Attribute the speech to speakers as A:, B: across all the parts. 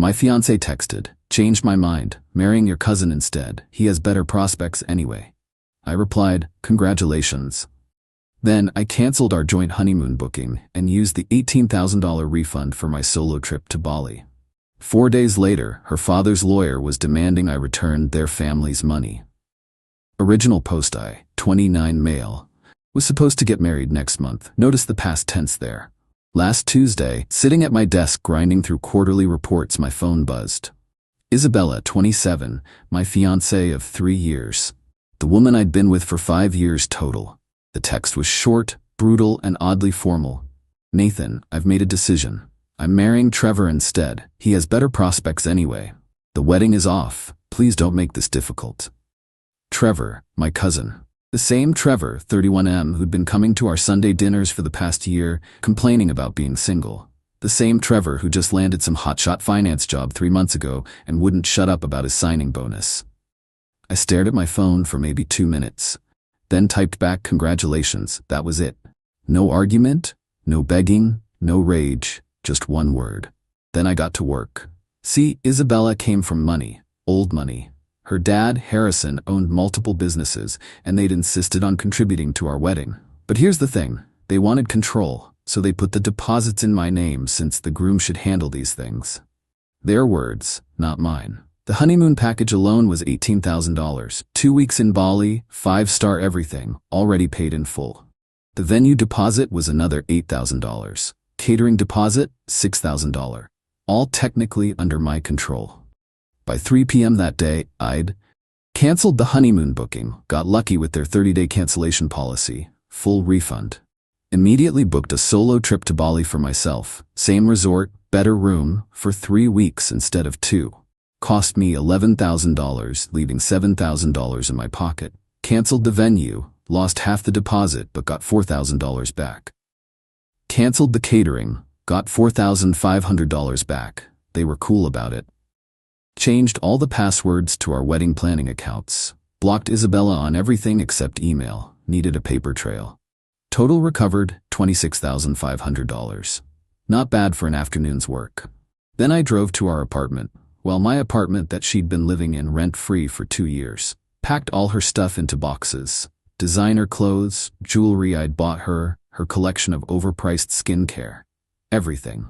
A: My fiancé texted, "Changed my mind, marrying your cousin instead. He has better prospects anyway." I replied, "Congratulations." Then I canceled our joint honeymoon booking and used the $18,000 refund for my solo trip to Bali. 4 days later, her father's lawyer was demanding I returned their family's money. Original post: I, 29 male, was supposed to get married next month. Notice the past tense there. Last Tuesday, sitting at my desk grinding through quarterly reports, my phone buzzed. Isabella, 27, my fiancée of 3 years. The woman I'd been with for 5 years total. The text was short, brutal, and oddly formal. "Nathan, I've made a decision. I'm marrying Trevor instead. He has better prospects anyway. The wedding is off. Please don't make this difficult." Trevor, my cousin. The same Trevor, 31M, who'd been coming to our Sunday dinners for the past year, complaining about being single. The same Trevor who just landed some hotshot finance job 3 months ago and wouldn't shut up about his signing bonus. I stared at my phone for maybe 2 minutes, then typed back, "Congratulations." That was it. No argument, no begging, no rage, just one word. Then I got to work. See, Isabella came from money, old money. Her dad, Harrison, owned multiple businesses, and they'd insisted on contributing to our wedding. But here's the thing, they wanted control, so they put the deposits in my name since the groom should handle these things. Their words, not mine. The honeymoon package alone was $18,000, 2 weeks in Bali, 5-star everything, already paid in full. The venue deposit was another $8,000. Catering deposit, $6,000. All technically under my control. By 3 p.m. that day, I'd canceled the honeymoon booking, got lucky with their 30-day cancellation policy, full refund. Immediately booked a solo trip to Bali for myself, same resort, better room, for 3 weeks instead of 2. Cost me $11,000, leaving $7,000 in my pocket. Canceled the venue, lost half the deposit but got $4,000 back. Canceled the catering, got $4,500 back. They were cool about it. Changed all the passwords to our wedding planning accounts. Blocked Isabella on everything except email. Needed a paper trail. Total recovered, $26,500. Not bad for an afternoon's work. Then I drove to our apartment. Well, my apartment that she'd been living in rent-free for 2 years. Packed all her stuff into boxes. Designer clothes, jewelry I'd bought her, her collection of overpriced skincare. Everything.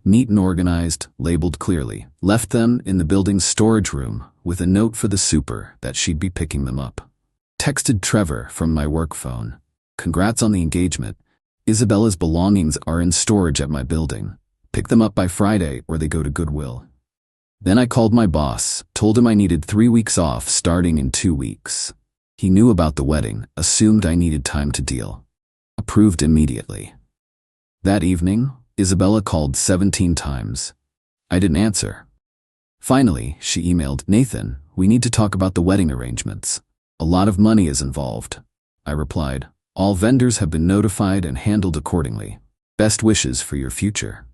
A: Neat and organized, labeled clearly. Left them in the building's storage room with a note for the super that she'd be picking them up. Texted Trevor from my work phone. "Congrats on the engagement. Isabella's belongings are in storage at my building. Pick them up by Friday or they go to Goodwill." Then I called my boss, told him I needed 3 weeks off starting in 2 weeks. He knew about the wedding, assumed I needed time to deal. Approved immediately. That evening, Isabella called 17 times. I didn't answer. Finally, she emailed, "Nathan, we need to talk about the wedding arrangements. A lot of money is involved." I replied, "All vendors have been notified and handled accordingly. Best wishes for your future."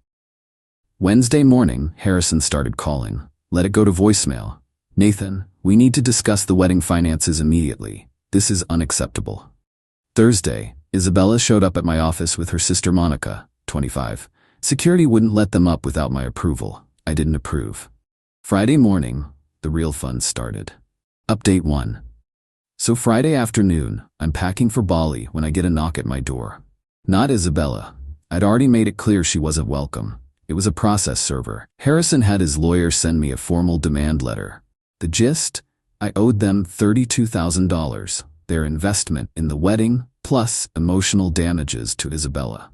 A: Wednesday morning, Harrison started calling. Let it go to voicemail. "Nathan, we need to discuss the wedding finances immediately. This is unacceptable." Thursday, Isabella showed up at my office with her sister Monica, 25. Security wouldn't let them up without my approval. I didn't approve. Friday morning, the real fun started. Update 1. So Friday afternoon, I'm packing for Bali when I get a knock at my door. Not Isabella. I'd already made it clear she wasn't welcome. It was a process server. Harrison had his lawyer send me a formal demand letter. The gist? I owed them $32,000, their investment in the wedding, plus emotional damages to Isabella.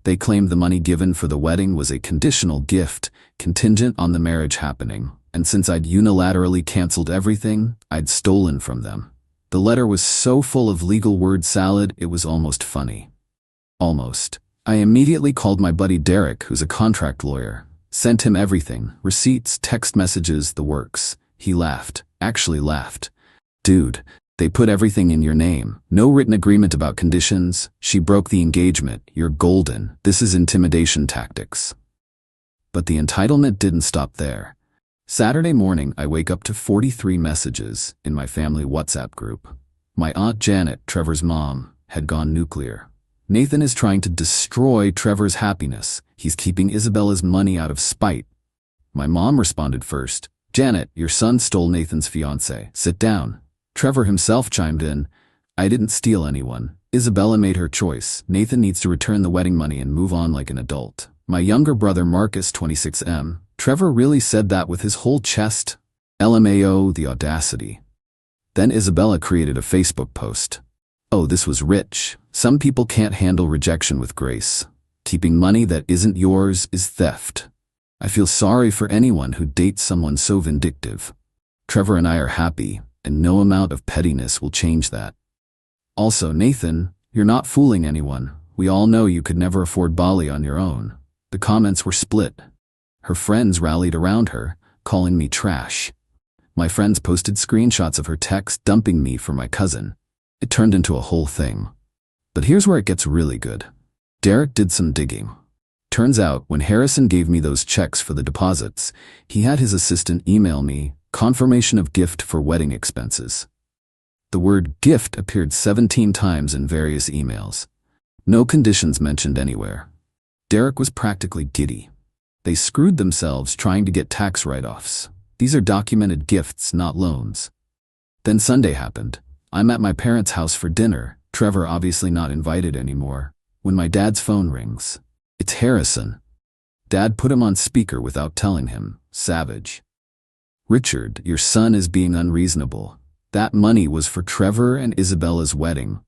A: They claimed the money given for the wedding was a conditional gift, contingent on the marriage happening, and since I'd unilaterally canceled everything, I'd stolen from them. The letter was so full of legal word salad, it was almost funny. Almost. I immediately called my buddy Derek, who's a contract lawyer. Sent him everything, receipts, text messages, the works. He laughed, actually laughed. "Dude, they put everything in your name. No written agreement about conditions. She broke the engagement. You're golden. This is intimidation tactics." But the entitlement didn't stop there. Saturday morning, I wake up to 43 messages in my family WhatsApp group. My Aunt Janet, Trevor's mom, had gone nuclear. Nathan is trying to destroy Trevor's happiness. He's keeping Isabella's money out of spite. My mom responded first. Janet, your son stole Nathan's fiancée. Sit down. Trevor himself chimed in. I didn't steal anyone. Isabella made her choice. Nathan needs to return the wedding money and move on like an adult. My younger brother Marcus, 26M. Trevor really said that with his whole chest? LMAO, the audacity. Then Isabella created a Facebook post. Oh, this was rich. Some people can't handle rejection with grace. Keeping money that isn't yours is theft. I feel sorry for anyone who dates someone so vindictive. Trevor and I are happy, and no amount of pettiness will change that. Also, Nathan, you're not fooling anyone. We all know you could never afford Bali on your own. The comments were split. Her friends rallied around her, calling me trash. My friends posted screenshots of her text dumping me for my cousin. It turned into a whole thing. But here's where it gets really good. Derek did some digging. Turns out, when Harrison gave me those checks for the deposits, he had his assistant email me confirmation of gift for wedding expenses. The word gift appeared 17 times in various emails. No conditions mentioned anywhere. Derek was practically giddy. They screwed themselves trying to get tax write-offs. These are documented gifts, not loans. Then Sunday happened. I'm at my parents' house for dinner, Trevor obviously not invited anymore, when my dad's phone rings. It's Harrison. Dad put him on speaker without telling him. Savage. Richard, your son is being unreasonable. That money was for Trevor and Isabella's wedding.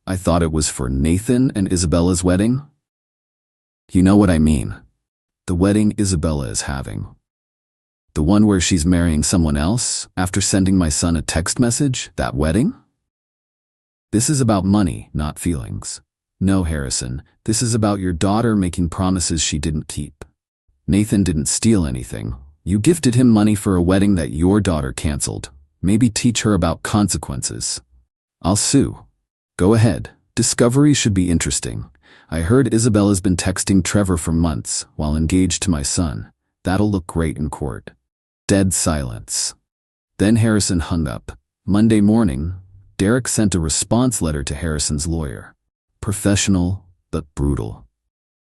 A: I thought it was for Nathan and Isabella's wedding? You know what I mean. The wedding Isabella is having. The one where she's marrying someone else after sending my son a text message, that wedding? This is about money, not feelings. No, Harrison, this is about your daughter making promises she didn't keep. Nathan didn't steal anything. You gifted him money for a wedding that your daughter canceled. Maybe teach her about consequences. I'll sue. Go ahead. Discovery should be interesting. I heard Isabella's been texting Trevor for months while engaged to my son. That'll look great in court. Dead silence. Then Harrison hung up. Monday morning, Derek sent a response letter to Harrison's lawyer. Professional, but brutal.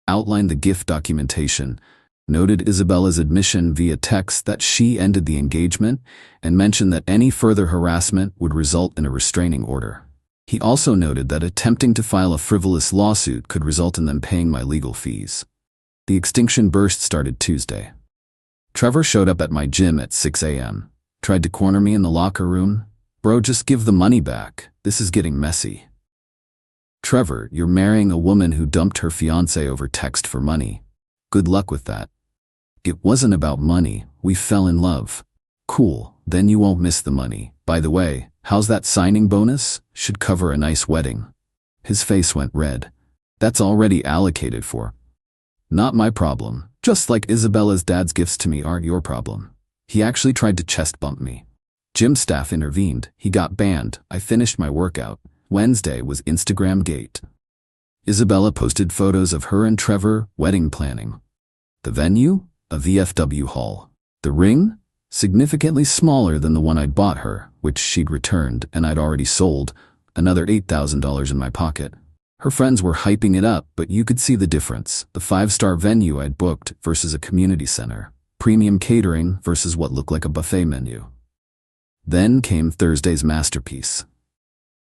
A: Outlined the gift documentation, noted Isabella's admission via text that she ended the engagement, and mentioned that any further harassment would result in a restraining order. He also noted that attempting to file a frivolous lawsuit could result in them paying my legal fees. The extinction burst started Tuesday. Trevor showed up at my gym at 6 a.m. Tried to corner me in the locker room. Bro, just give the money back. This is getting messy. Trevor, you're marrying a woman who dumped her fiancé over text for money. Good luck with that. It wasn't about money. We fell in love. Cool, then you won't miss the money. By the way, how's that signing bonus? Should cover a nice wedding. His face went red. That's already allocated for. Not my problem. Just like Isabella's dad's gifts to me aren't your problem. He actually tried to chest bump me. Gym staff intervened. He got banned. I finished my workout. Wednesday was Instagram gate. Isabella posted photos of her and Trevor wedding planning. The venue? A VFW hall. The ring? Significantly smaller than the one I'd bought her, which she'd returned and I'd already sold, another $8,000 in my pocket. Her friends were hyping it up, but you could see the difference. The 5-star venue I'd booked versus a community center. Premium catering versus what looked like a buffet menu. Then came Thursday's masterpiece.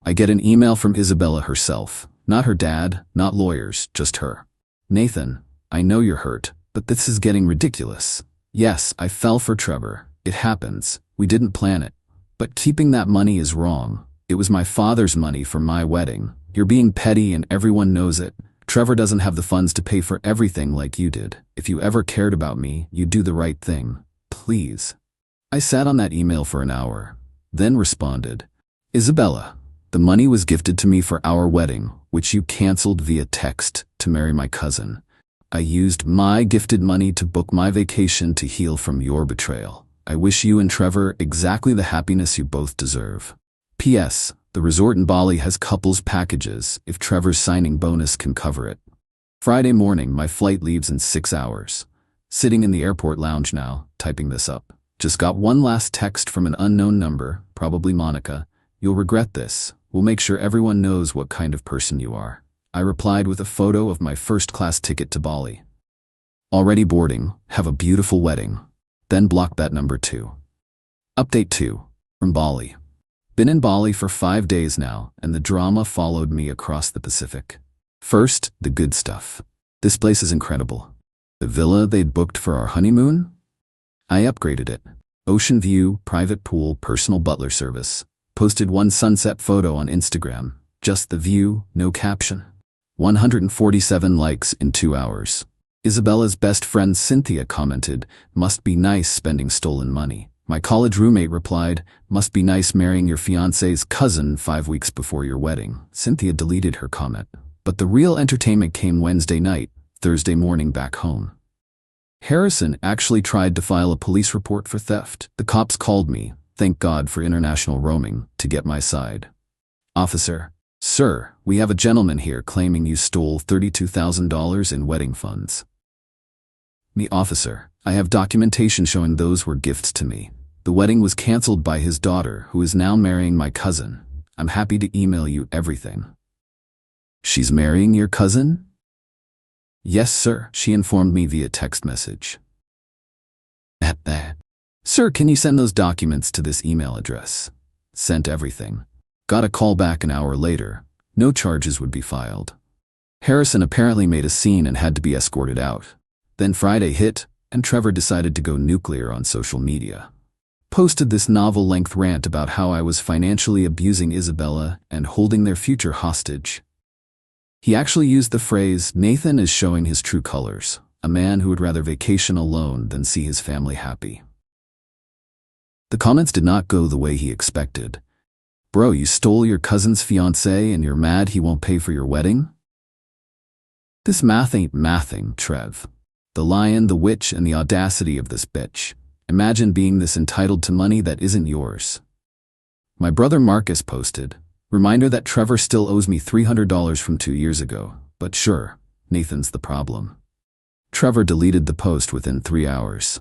A: I get an email from Isabella herself. Not her dad, not lawyers, just her. Nathan, I know you're hurt, but this is getting ridiculous. Yes, I fell for Trevor. It happens. We didn't plan it. But keeping that money is wrong. It was my father's money for my wedding. You're being petty and everyone knows it. Trevor doesn't have the funds to pay for everything like you did. If you ever cared about me, you'd do the right thing. Please. I sat on that email for an hour, then responded. Isabella, the money was gifted to me for our wedding, which you canceled via text to marry my cousin. I used my gifted money to book my vacation to heal from your betrayal. I wish you and Trevor exactly the happiness you both deserve. P.S. The resort in Bali has couples packages if Trevor's signing bonus can cover it. Friday morning, my flight leaves in 6 hours. Sitting in the airport lounge now, typing this up. Just got one last text from an unknown number, probably Monica. You'll regret this. We'll make sure everyone knows what kind of person you are. I replied with a photo of my first-class ticket to Bali. Already boarding, have a beautiful wedding. Then block that number 2. Update 2. From Bali. Been in Bali for 5 days now, and the drama followed me across the Pacific. First, the good stuff. This place is incredible. The villa they'd booked for our honeymoon? I upgraded it. Ocean view, private pool, personal butler service. Posted one sunset photo on Instagram. Just the view, no caption. 147 likes in 2 hours. Isabella's best friend Cynthia commented, "Must be nice spending stolen money." My college roommate replied, "Must be nice marrying your fiancé's cousin 5 weeks before your wedding." Cynthia deleted her comment. But the real entertainment came Wednesday night, Thursday morning back home. Harrison actually tried to file a police report for theft. The cops called me, thank God for international roaming, to get my side. "Officer, sir, we have a gentleman here claiming you stole $32,000 in wedding funds." Me, "Officer, I have documentation showing those were gifts to me. The wedding was canceled by his daughter, who is now marrying my cousin. I'm happy to email you everything." "She's marrying your cousin?" "Yes, sir," she informed me via text message. At that, "Sir, can you send those documents to this email address?" Sent everything. Got a call back an hour later. No charges would be filed. Harrison apparently made a scene and had to be escorted out. Then Friday hit, and Trevor decided to go nuclear on social media. Posted this novel-length rant about how I was financially abusing Isabella and holding their future hostage. He actually used the phrase, "Nathan is showing his true colors, a man who would rather vacation alone than see his family happy." The comments did not go the way he expected. "Bro, you stole your cousin's fiancé and you're mad he won't pay for your wedding? This math ain't mathing, Trev. The lion, the witch, and the audacity of this bitch. Imagine being this entitled to money that isn't yours." My brother Marcus posted, "Reminder that Trevor still owes me $300 from 2 years ago, but sure, Nathan's the problem." Trevor deleted the post within 3 hours.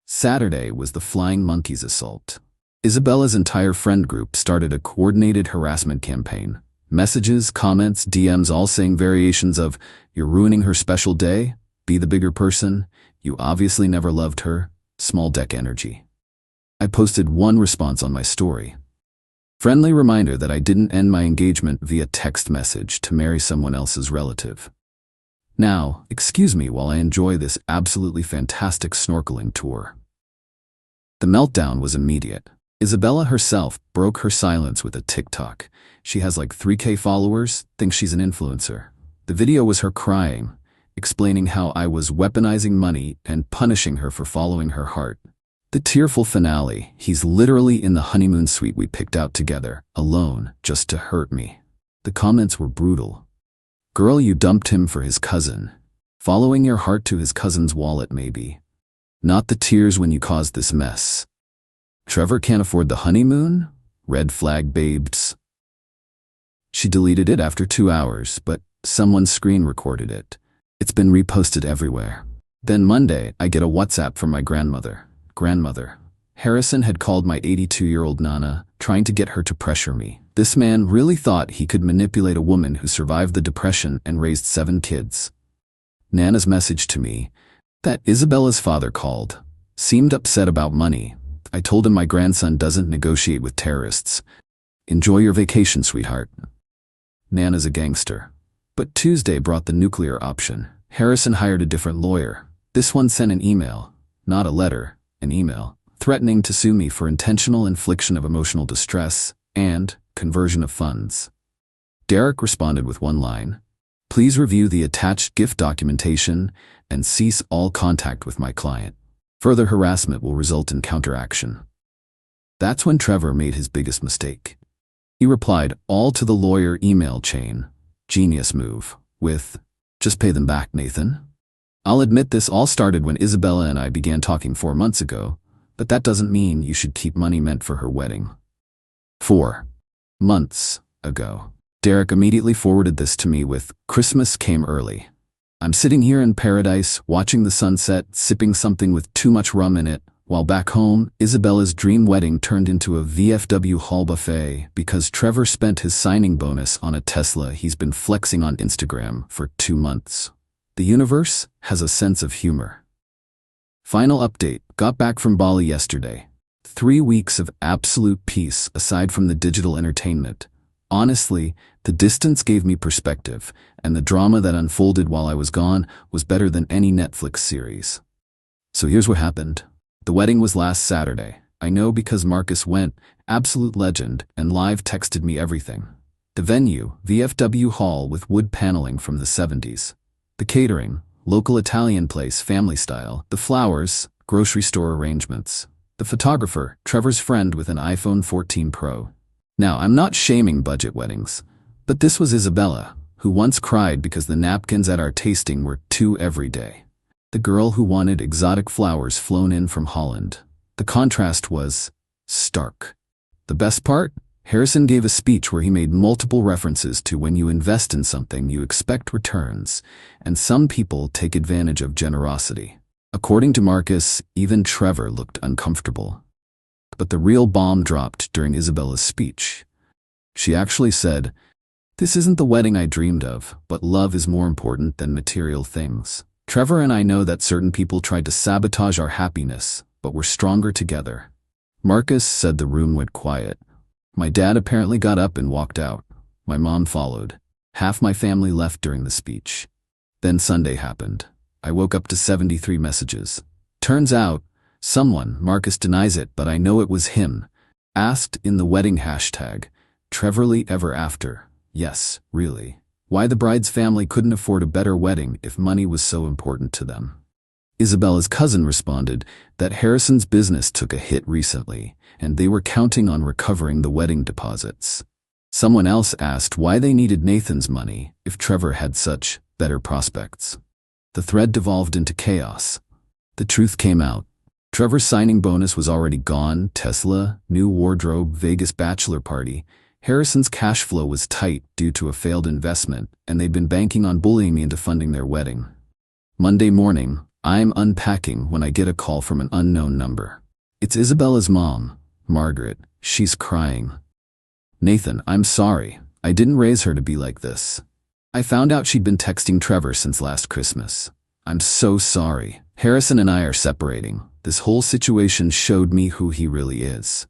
A: Saturday was the Flying Monkeys assault. Isabella's entire friend group started a coordinated harassment campaign. Messages, comments, DMs all saying variations of, "You're ruining her special day," "Be the bigger person," "You obviously never loved her," "Small deck energy." I posted one response on my story. "Friendly reminder that I didn't end my engagement via text message to marry someone else's relative. Now, excuse me while I enjoy this absolutely fantastic snorkeling tour." The meltdown was immediate. Isabella herself broke her silence with a TikTok. She has like 3K followers, thinks she's an influencer. The video was her crying, explaining how I was weaponizing money and punishing her for following her heart. The tearful finale, "He's literally in the honeymoon suite we picked out together, alone, just to hurt me." The comments were brutal. "Girl, you dumped him for his cousin. Following your heart to his cousin's wallet maybe. Not the tears when you caused this mess. Trevor can't afford the honeymoon? Red flag babes." She deleted it after 2 hours, but someone screen recorded it. It's been reposted everywhere. Then Monday, I get a WhatsApp from my grandmother. "Grandmother, Harrison had called my 82-year-old Nana, trying to get her to pressure me. This man really thought he could manipulate a woman who survived the depression and raised 7 kids. Nana's message to me, that Isabella's father called. Seemed upset about money. I told him my grandson doesn't negotiate with terrorists. Enjoy your vacation, sweetheart. Nana's a gangster." But Tuesday brought the nuclear option. Harrison hired a different lawyer. This one sent an email, not a letter, an email, threatening to sue me for intentional infliction of emotional distress and conversion of funds. Derek responded with one line, "Please review the attached gift documentation and cease all contact with my client. Further harassment will result in counteraction." That's when Trevor made his biggest mistake. He replied all to the lawyer email chain, genius move, with, "Just pay them back, Nathan." I'll admit this all started when Isabella and I began talking 4 months ago, but that doesn't mean you should keep money meant for her wedding. 4 months ago. Derek immediately forwarded this to me with, "Christmas came early. I'm sitting here in paradise, watching the sunset, sipping something with too much rum in it, while back home, Isabella's dream wedding turned into a VFW hall buffet because Trevor spent his signing bonus on a Tesla he's been flexing on Instagram for 2 months. The universe has a sense of humor. Final update. Got back from Bali yesterday. 3 weeks of absolute peace aside from the digital entertainment. Honestly, the distance gave me perspective, and the drama that unfolded while I was gone was better than any Netflix series. So here's what happened. The wedding was last Saturday. I know because Marcus went, absolute legend, and live texted me everything. The venue, VFW Hall with wood paneling from the 70s. The catering, local Italian place, family style. The flowers, grocery store arrangements. The photographer, Trevor's friend with an iPhone 14 Pro. Now, I'm not shaming budget weddings, but this was Isabella, who once cried because the napkins at our tasting were too everyday. The girl who wanted exotic flowers flown in from Holland. The contrast was stark. The best part? Harrison gave a speech where he made multiple references to when you invest in something, you expect returns, and some people take advantage of generosity. According to Marcus, even Trevor looked uncomfortable. But the real bomb dropped during Isabella's speech. She actually said, "This isn't the wedding I dreamed of, but love is more important than material things. Trevor and I know that certain people tried to sabotage our happiness, but we're stronger together." Marcus said the room went quiet. My dad apparently got up and walked out. My mom followed. Half my family left during the speech. Then Sunday happened. I woke up to 73 messages. Turns out, someone, Marcus denies it, but I know it was him, asked in the wedding hashtag, Trevorly ever after. Yes, really. Why the bride's family couldn't afford a better wedding if money was so important to them. Isabella's cousin responded that Harrison's business took a hit recently, and they were counting on recovering the wedding deposits. Someone else asked why they needed Nathan's money if Trevor had such better prospects. The thread devolved into chaos. The truth came out. Trevor's signing bonus was already gone, Tesla, new wardrobe, Vegas bachelor party. Harrison's cash flow was tight due to a failed investment, and they'd been banking on bullying me into funding their wedding. Monday morning, I'm unpacking when I get a call from an unknown number. It's Isabella's mom, Margaret. She's crying. "Nathan, I'm sorry. I didn't raise her to be like this. I found out she'd been texting Trevor since last Christmas. I'm so sorry. Harrison and I are separating. This whole situation showed me who he really is."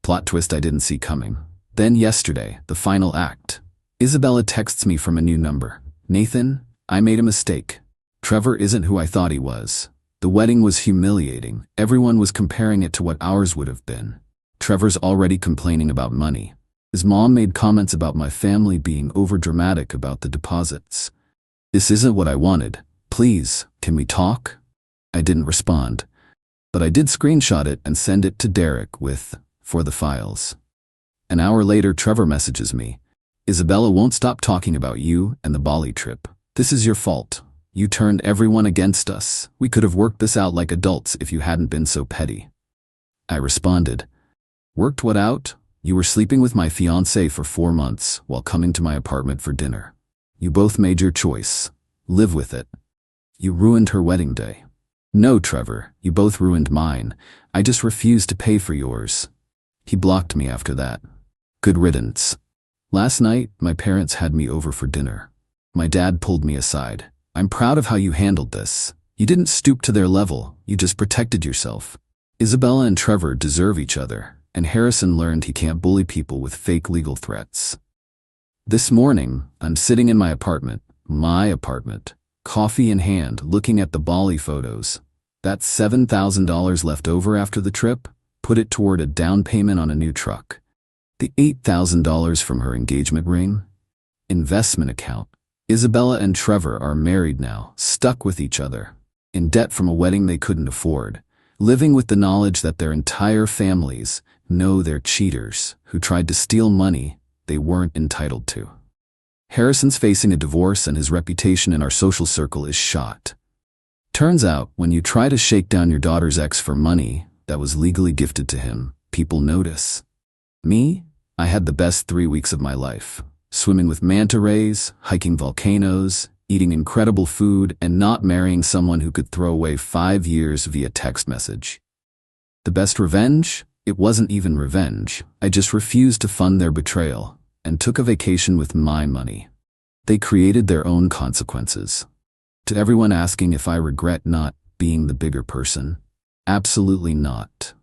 A: Plot twist I didn't see coming. Then yesterday, the final act. Isabella texts me from a new number. "Nathan, I made a mistake. Trevor isn't who I thought he was. The wedding was humiliating. Everyone was comparing it to what ours would have been. Trevor's already complaining about money. His mom made comments about my family being overdramatic about the deposits. This isn't what I wanted. Please, can we talk?" I didn't respond, but I did screenshot it and send it to Derek with, "For the files." An hour later, Trevor messages me. "Isabella won't stop talking about you and the Bali trip. This is your fault. You turned everyone against us. We could have worked this out like adults if you hadn't been so petty." I responded, "Worked what out? You were sleeping with my fiancée for 4 months while coming to my apartment for dinner. You both made your choice. Live with it. You ruined her wedding day." "No, Trevor, you both ruined mine. I just refused to pay for yours." He blocked me after that. Good riddance. Last night, my parents had me over for dinner. My dad pulled me aside. "I'm proud of how you handled this. You didn't stoop to their level, you just protected yourself. Isabella and Trevor deserve each other, and Harrison learned he can't bully people with fake legal threats." This morning, I'm sitting in my apartment, coffee in hand, looking at the Bali photos. That's $7,000 left over after the trip. Put it toward a down payment on a new truck. The $8,000 from her engagement ring. Investment account. Isabella and Trevor are married now, stuck with each other, in debt from a wedding they couldn't afford, living with the knowledge that their entire families know they're cheaters who tried to steal money they weren't entitled to. Harrison's facing a divorce and his reputation in our social circle is shot. Turns out, when you try to shake down your daughter's ex for money that was legally gifted to him, people notice. Me? I had the best 3 weeks of my life. Swimming with manta rays, hiking volcanoes, eating incredible food, and not marrying someone who could throw away 5 years via text message. The best revenge? It wasn't even revenge. I just refused to fund their betrayal and took a vacation with my money. They created their own consequences. To everyone asking if I regret not being the bigger person, absolutely not.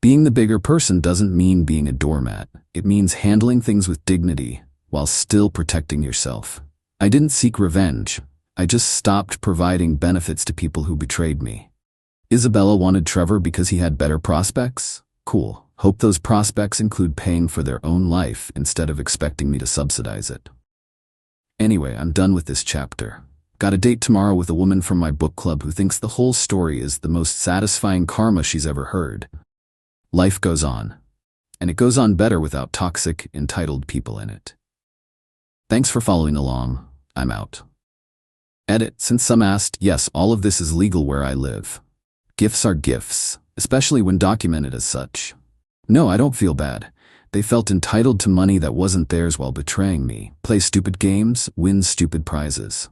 A: Being the bigger person doesn't mean being a doormat. It means handling things with dignity while still protecting yourself. I didn't seek revenge. I just stopped providing benefits to people who betrayed me. Isabella wanted Trevor because he had better prospects? Cool. Hope those prospects include paying for their own life instead of expecting me to subsidize it. Anyway, I'm done with this chapter. Got a date tomorrow with a woman from my book club who thinks the whole story is the most satisfying karma she's ever heard. Life goes on. And it goes on better without toxic, entitled people in it. Thanks for following along. I'm out. Edit. Since some asked, yes, all of this is legal where I live. Gifts are gifts, especially when documented as such. No, I don't feel bad. They felt entitled to money that wasn't theirs while betraying me. Play stupid games, win stupid prizes.